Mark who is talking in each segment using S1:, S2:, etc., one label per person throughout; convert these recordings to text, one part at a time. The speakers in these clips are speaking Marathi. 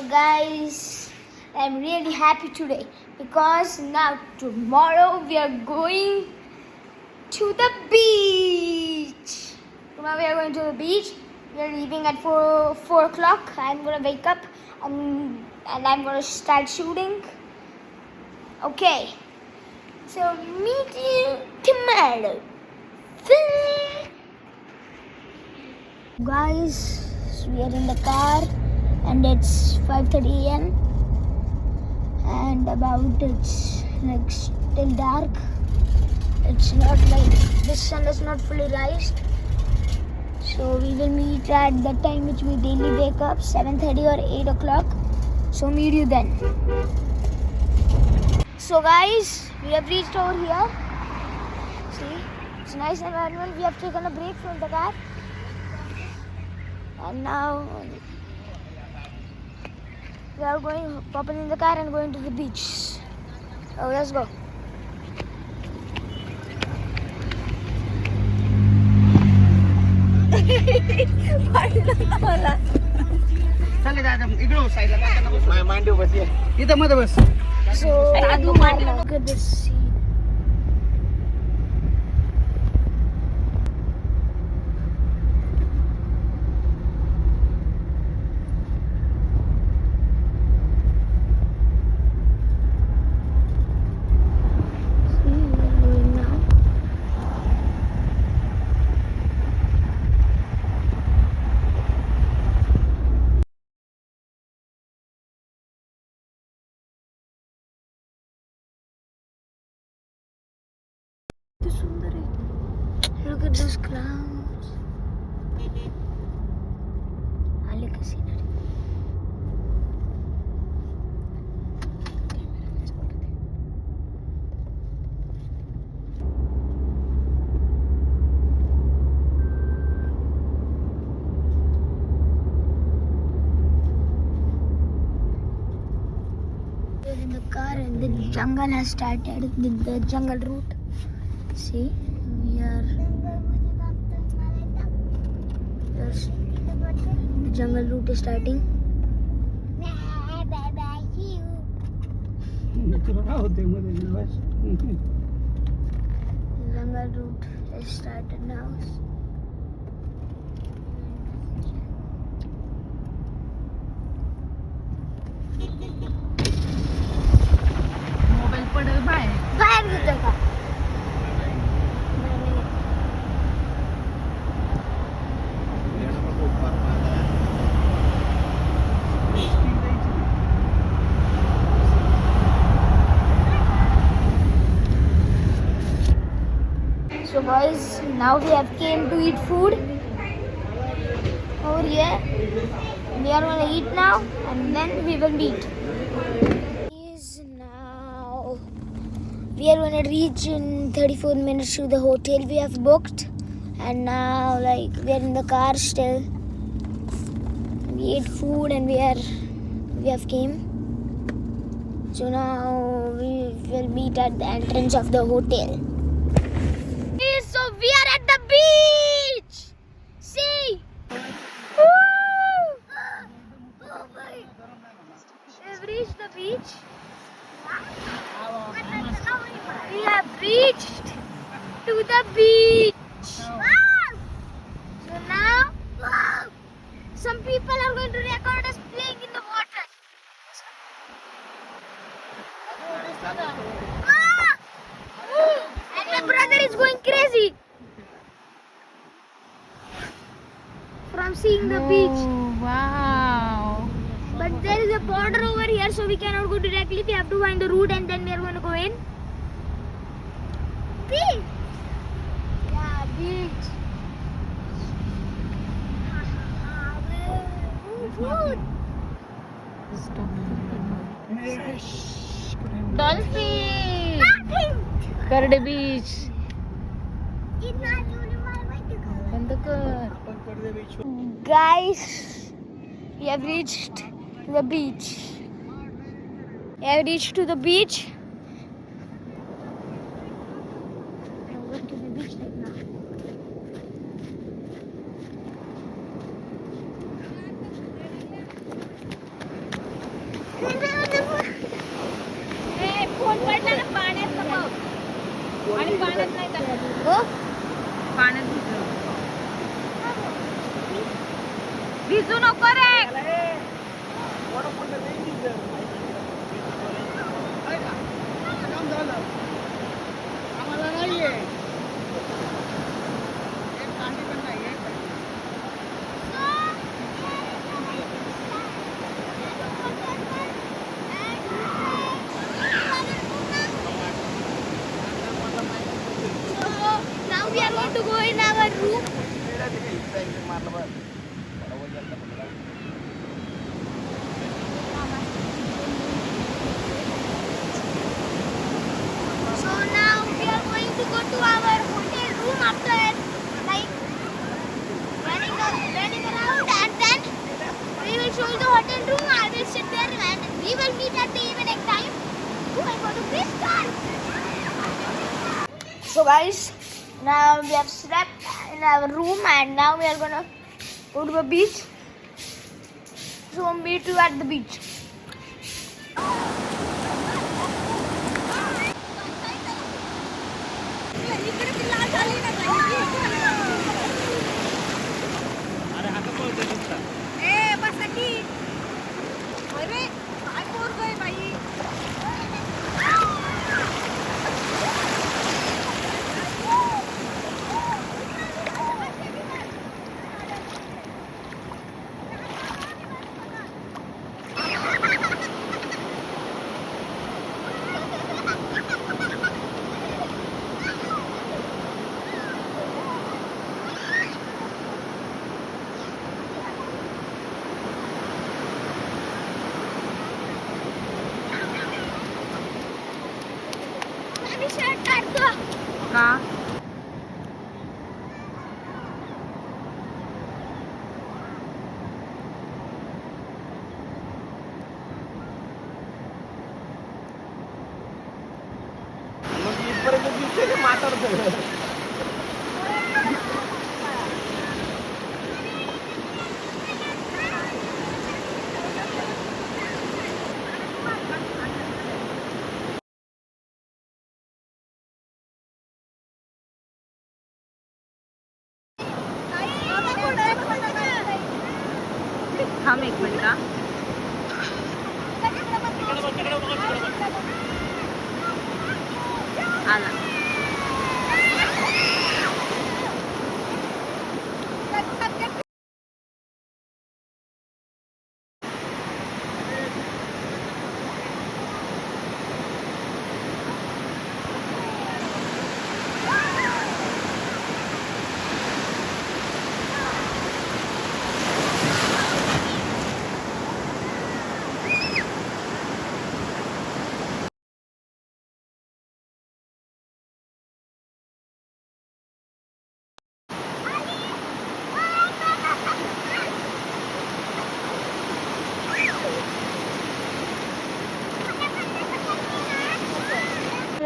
S1: guys, I'm really happy today because now tomorrow we are going to the beach. Tomorrow we are going to the beach. We are leaving at 4 o'clock. I'm gonna wake up and I'm gonna start shooting. Okay, so meet you tomorrow. Guys, we are in the car and it's 5:30 a.m. and about it's like still dark. It's not like the sun is not fully rised. So we will meet at the time which we daily wake up, 7:30 or 8 o'clock. So meet you then. So guys, we have reached over here. See, it's a nice environment. We have taken a break from the car. And now we are popping in the car and going to the beach. So let's go. So look at this scene. Look at those clouds. I like the scenery. We're in the car and the jungle has started, the jungle route. See, we are. Yes, the jungle route is starting. The jungle route is started now. बाहेर घेतोय का? So guys, now we have came to eat food over here. We are gonna eat now and then we will meet. Now we are gonna reach in 34 minutes to the hotel we have booked, and now like we are in the car still. We ate food and we have came. So now we will meet at the entrance of the hotel. So we are at the beach. See. Woo! Oh my. We've reached the beach. We have reached to the beach. So now, some people are going to record us playing in the water. And my brother is going crazy from seeing the beach.
S2: Wow.
S1: But there is a border over here, so we cannot go directly. We have to find the route and then we are going to go in. Beach. Yeah, beach.
S2: Dolphin. Karde beach. बंद कर.
S1: Guys, we have reached to the beach. We have reached to the beach. I'm going to the beach right now.
S2: Phone पडला ना पाण्यात ना बघ. आणि पाण्यात नाही टाकायचं.
S1: हो
S2: पाण्यात भिजू नको रे.
S3: आम्हाला नाहीये एक कांडी पण नाहीये.
S1: now we are going to go in our room. So now we are going to go to our hotel room after like running around, and then we will show you the hotel room. I will sit there and we will meet at the evening time. Oh, I got a crystal. So guys, now we have slept in our room and now we are gonna go to the beach. So meet you at the beach.
S2: का
S3: मग इथपर्यंत दिसते का म्हातारं सगळं?
S2: थांब एक मिनिट हा. आला.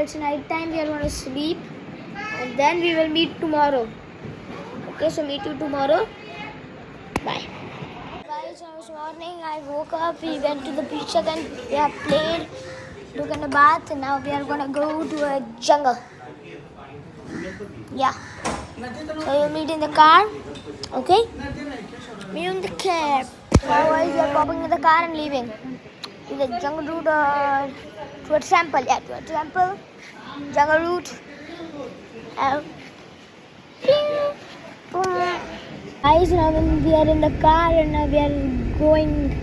S1: It's night time. We are going to sleep, and then we will meet tomorrow. Okay, so meet you tomorrow. Bye. Guys, this morning I woke up. We went to the beach again. We have played, took a bath, and now we are gonna go to a jungle. Yeah. So we'll meet in the car. Okay. Meet in the car. Otherwise, we are popping in the car and leaving. To the jungle route or to a temple. Yeah, to a temple. Jungle route. Guys, now we are in the car and now we are going.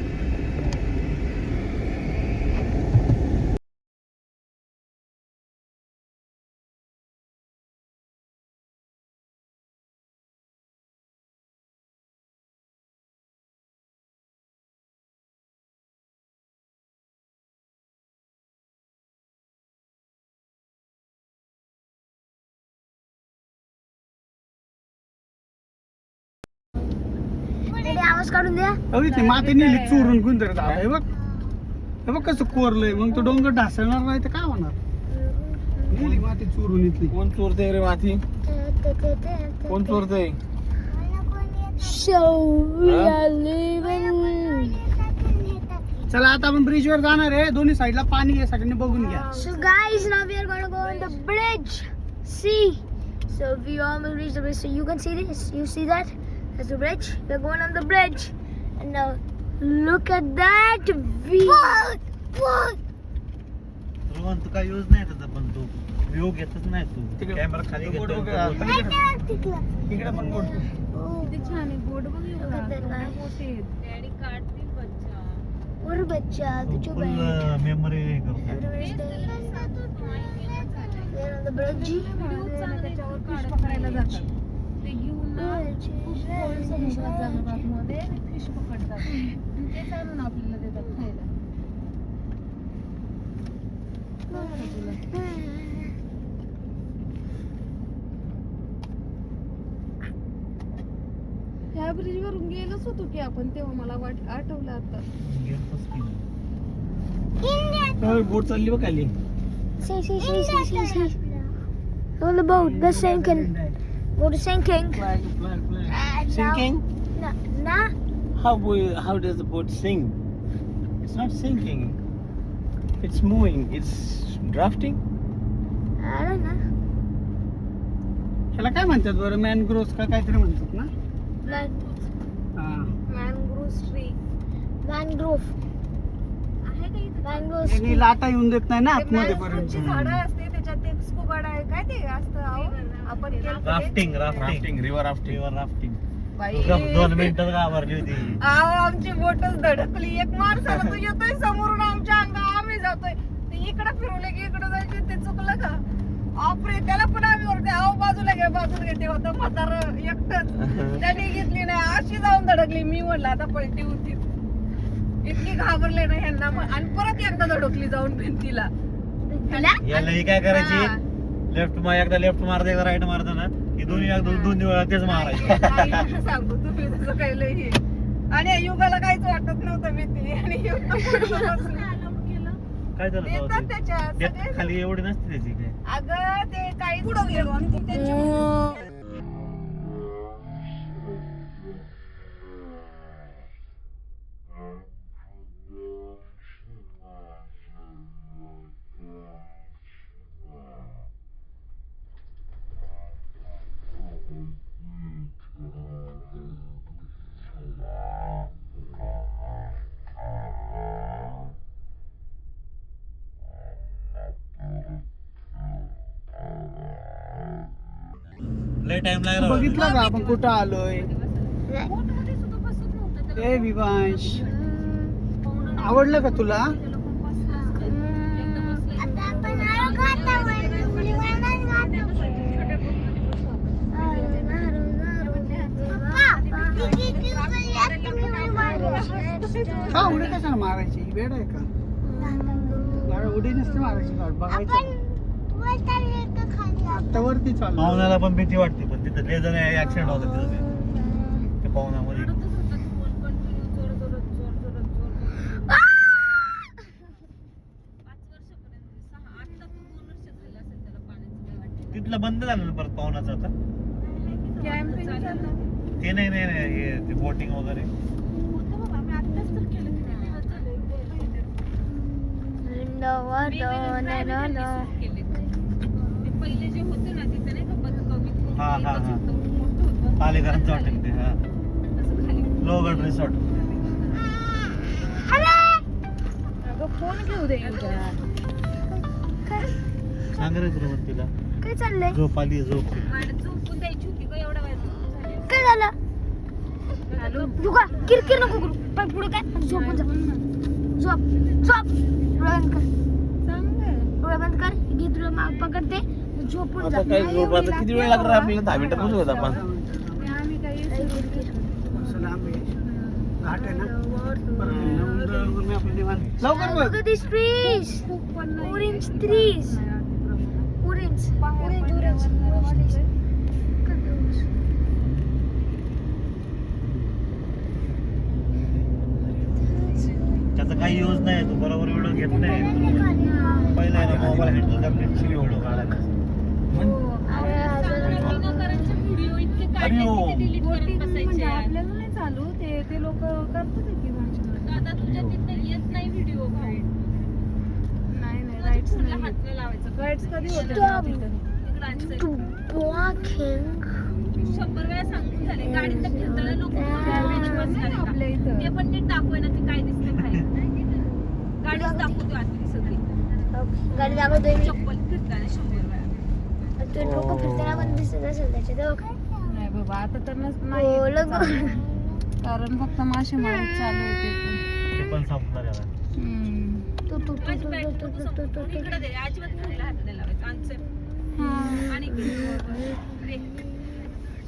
S1: आवाज काढून द्या.
S3: ती माती नेली चोरून गुंजर हे बघ, हे बघ कसं कोरलंय. मग तो डोंगर ढासळणार नाही तर काय होणार? नेली माती चोरून इथली. कोण चोरतय रे माती? कोण चोरतय?
S1: So we are leaving.
S3: चला आता आपण ब्रिज वर जाणार आहे. दोन्ही साईडला पाणी आहे, सगळ्यांनी बघून घ्या.
S1: So guys, now we are going to go on the bridge. See? So we almost reached the bridge. So you can see this. You see that? That's the bridge. We're going on the bridge. And now look at that view.
S4: Rohan तू काय यूज नाही त्याचा, पण तू व्ह्यू घेतच नाही तू.
S3: तिकडे-
S4: कॅमेरा खाली
S3: बोट
S4: घेतो.
S3: बघा. इकडे पण बोट.
S2: किती छान आहे बोट बघ
S1: Look at that guy.
S2: Daddy काढतील बच्चा
S1: और बच्चा तू चुप
S4: फुल
S1: है.
S4: मेमरी हे करू.
S1: Everybody's there. We're on the bridge.
S2: त्याच्यावर फिश पकडायला जातात ते घेऊन ना खूप खोल समुद्रात जातात आतमध्ये फिश पकडतात आणि ते चालून आपल्याला देतात खायला. ह्या ब्रिज वरून गेलोच होतो की आपण तेव्हा मला आठवलं आता.
S4: गेलतोच की.
S3: बोट चालली बघ खाली.
S1: See. On the boat, the sinking. Boat is sinking.
S3: Flag.
S1: And
S4: Sinking?
S1: Nah.
S4: How does the boat sink? It's not sinking. It's moving. It's drafting.
S1: I don't know.
S3: ह्याला काय म्हणतात बरं? मॅनग्रोव्ह का काहीतरी म्हणतात ना? हा.
S2: Mangrove tree
S1: Mangrove.
S2: आहे का इथं?
S1: Mangrove.
S3: यांनी लाटा येऊन देत नाही ना
S2: ते
S3: आतमध्ये
S2: mangroveची
S3: पर्यंत.
S2: झाडं असते त्याच्यात ते स्कुबा डाय काय ते असतं अहो आपण केलं ते.
S4: Rafting. River rafting.
S2: बाई.
S4: 2 मिनिटं घाबरली होती.
S2: अहो आमची बोटच धडकली. एक माणसाला तो येतोय समोरून आमच्या अंगावर, आम्ही जातोय ते इकडे फिरवले की इकडे जायचे, ते चुकलं का? ऑपरे त्याला पण आम्ही वरते अहो बाजूला घे ते होतं म्हातार एकटच त्याने घेतली नाही, अशी जाऊन धडकली. मी म्हणलं आता पलटी होती. इतकी घाबरले ना ह्यांना आणि परत एकदा धडकली जाऊन भिंतीला.
S4: याला ही काय करायची? एकदा लेफ्ट मारता एकदा राईट मारता ना, ही दोन्ही वेळा तेच मारायची.
S2: आईला सांगतो तुम्ही जसं काही लय हे. आणि युगाला काहीच वाटत नव्हतं भीती आणि युगा
S4: काय झालं
S2: देतात
S4: तेव्हा ते?
S2: त्याच्यात
S4: देत
S2: सगळे.
S4: खाली एवढी नसते त्याची काय.
S2: अगं ते काही पुढं गेलो आणि ती त्यांची
S4: लय टाइम लागला.
S3: बघितलं का आपण कुठं आलोय?
S2: बोटमध्ये सुद्धा बसत नव्हतं त्याला.
S3: ए विवांश, आवडलं का तुला? का उडी कशाला मारायची? वेळ आहे का? उडी नसते मारायची का? बघायचं आता वरती चालू.
S4: पाहुण्याला पण भीती वाटते, पण तिथं लय जण ऍक्सिडेंट होतात तिथं ते पाहुण्यामध्ये.
S2: रडतच होता तो बोल कंटिन्यू जोर. 5 वर्षापर्यंत 6 आता तो 2 वर्ष झालं असेल त्याला पाण्याचं काय वाटतं.
S4: तिथलं बंद झालं ना परत पाहुण्याचं आता.
S2: कॅम्पिंग चाललं
S4: ते नाही हे ते बोटिंग वगैरे.
S2: होतं बाबा, आम्ही आत्ताच तर केलं, किती दिवस झाले, 1-2 महिने. केले ते पहिले जे होते ना तिथे नाही का बदक
S4: हा.
S2: मोठं होतं.
S4: पालेकरांचं हॉटेल ते. हा,
S2: असं खाली
S4: लोगड रिसॉर्ट.
S2: अगं फोन घेऊ दे उद्या.
S4: सांग रे तुला तिला
S1: काय चाललंय?
S4: झोप आली झोप.
S2: मला झोपून द्यायची होती गं, एवढा वेळ झाले.
S1: काय झालं?
S2: हॅलो
S1: तू का किरकिर नको करू. पण पुढे काय? झोपून जा. झोप. डोळे बंद कर.
S2: चांगलं
S1: डोळे बंद कर. घे तुला माग पकडते. झोपून जा.
S4: आता काय झोप? आता किती वेळ लागणार आपल्याला? 10 मिनिटं पोहोचू आपण.
S2: आम्ही काही
S3: असं लांब आहे. घाट आहे ना. परत आपलं निवांत. लवकर बघ.
S1: Look at these trees. Orange trees. Orange.
S4: त्याचा काही यूज नाही. तू बरोबर व्हिडिओ घेत नाही. पहिला आहे ना मोबाईल घेतला तर व्हिडिओ काढायला.
S2: व्हिडिओ इतके
S4: अरे हो.
S2: काढले डिलीट करत बसायचे. आपल्याला नाही चालू ते लोक करतात की आता तुझ्या तिथे येत नाही लावायचं. गाईड्स कधी होते
S1: Stop.
S2: तिथं?
S1: To walking.
S5: 100 वेळा सांगून झाले गाडीत तर फिरताना लोक
S2: त्या beach वर नाही आपल्या इथं.
S5: ते पण नीट दाखवाय ना ते काय दिसते बाहेर गाडीच दाखवतो आतली सगळी
S1: गाडी दाखवतोय मी.
S5: चप्पल फिरताना 100 वेळा
S1: ते डोकं फिरताना पण दिसत असेल त्याच्यात हो का?
S2: नाही बाबा आता तर नाही
S1: हो,
S2: येत
S1: लग-
S2: चालू. कारण फक्त मासे मारत चालू होते
S4: ते पण संपणार आहे आता.
S1: तू तू तू
S5: माझी
S1: तू
S5: बॅग
S1: तू तू तू तू तू
S5: इकडे दे अजिबात खायला हात नाही लावायचा आणि इकडे दे.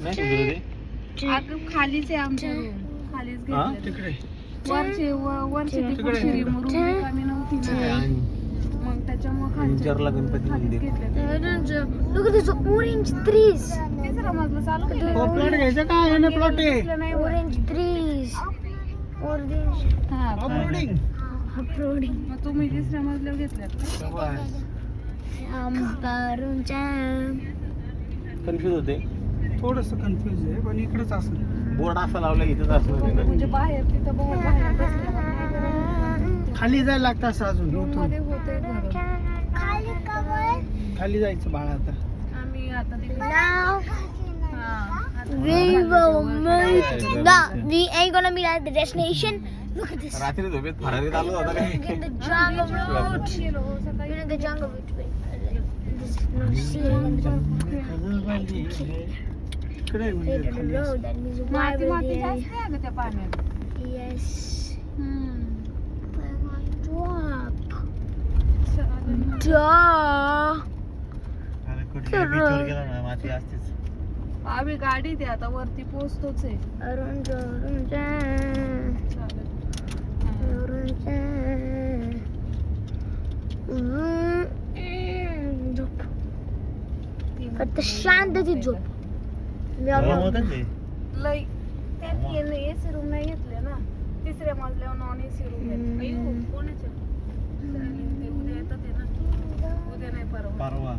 S4: नाही का गुरु ते?
S2: आता खालीच आहे आमच्या रूम खालीच
S3: हा
S2: घेतलं
S3: तिकडे
S2: वरची ती
S3: तिकडे.
S2: पुढची रूम रिकामी नव्हती ना मग त्याच्यामुळे
S4: इंचरला गणपती मंदिर.
S1: Look at this orange trees.
S2: तिसरा मजला चालू केलं.
S3: हो प्लॉट घ्यायचा का याने प्लॉट आहे
S2: दिसलं नाही वर.
S1: Orange trees. Orange.
S2: हा
S3: अपलोडिंग
S1: Uploading.
S2: मग तुम्ही तिसऱ्या मजल्यावर घेतल्यात का?
S1: आंबारूंच्या.
S4: कन्फ्युज होते.
S3: थोडस कन्फ्युज आहे पण इकडेच असेल.
S4: बोर्ड असा लावला इथंच असं
S2: म्हणजे बाहेर तिथं बाहेर बसल्यावर नाही गरज.
S3: खाली जायला लागतं असं अजून
S2: रूम
S3: उठून.
S2: मध्ये होते घर.
S3: खाली जायचं बाळा आता.
S2: आम्ही आता तिकडे
S1: Now
S2: हा आता
S1: we will meet. Now we ain't gonna meet at the destination. Look at this.
S4: रात्री झोपेत फरारीत आलो होता काय?
S1: In the jungle route.
S2: गेलो सकाळी.
S1: You know the jungle route. This is no ceiling.
S3: इकडे आहे म्हणजे
S1: Later the
S3: खाली
S1: road. That means why
S2: माती
S1: will
S2: माती
S1: they?
S2: जास्त आहे ग त्या पाण्यात.
S1: Yes.
S2: हम्म.
S1: Drop.
S2: चालेल.
S1: Duh.
S4: अरे कुठल्या बीचवर गेला ना माती असतेच.
S2: आम्ही गाडीत आहे आता वरती पोहोचतोच आहे.
S1: Arunja, arunja,
S2: चालेल.
S1: arunja. झोप. फक्त शांततेत झोप.
S4: गरम होतं ते.
S2: लई त्यात एसी रूम नाही घेतले ना तिसऱ्या मजल्यावर नॉन एसी रूम घेतले.
S5: कोणाच्या
S2: ते उद्या येतात आहे ना उद्या नाही परवा
S4: परवा.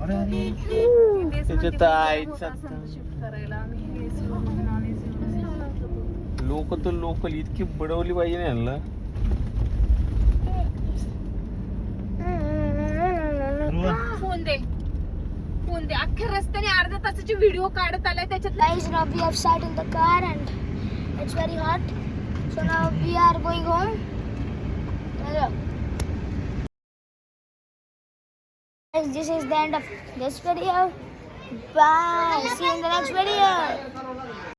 S4: अरे अरे.
S2: तेच
S4: त्याच्यात
S2: म्हणते, उद्या
S4: आईचा
S2: होत असेल तर शिफ्ट करायला आम्ही AC room non AC room.
S4: लोक तर लोकल इतकी बडवली पाहिजे ना यांना.
S5: फोन दे अख्ख्या रस्त्याने अर्ध्या तासाची व्हिडिओ काढत आलाय त्याच्यात
S1: Guys, now we have sat in the car and it's very hot. So now we are going home. Hello. Guys, this is the end of this video. Bye. See you in the next video.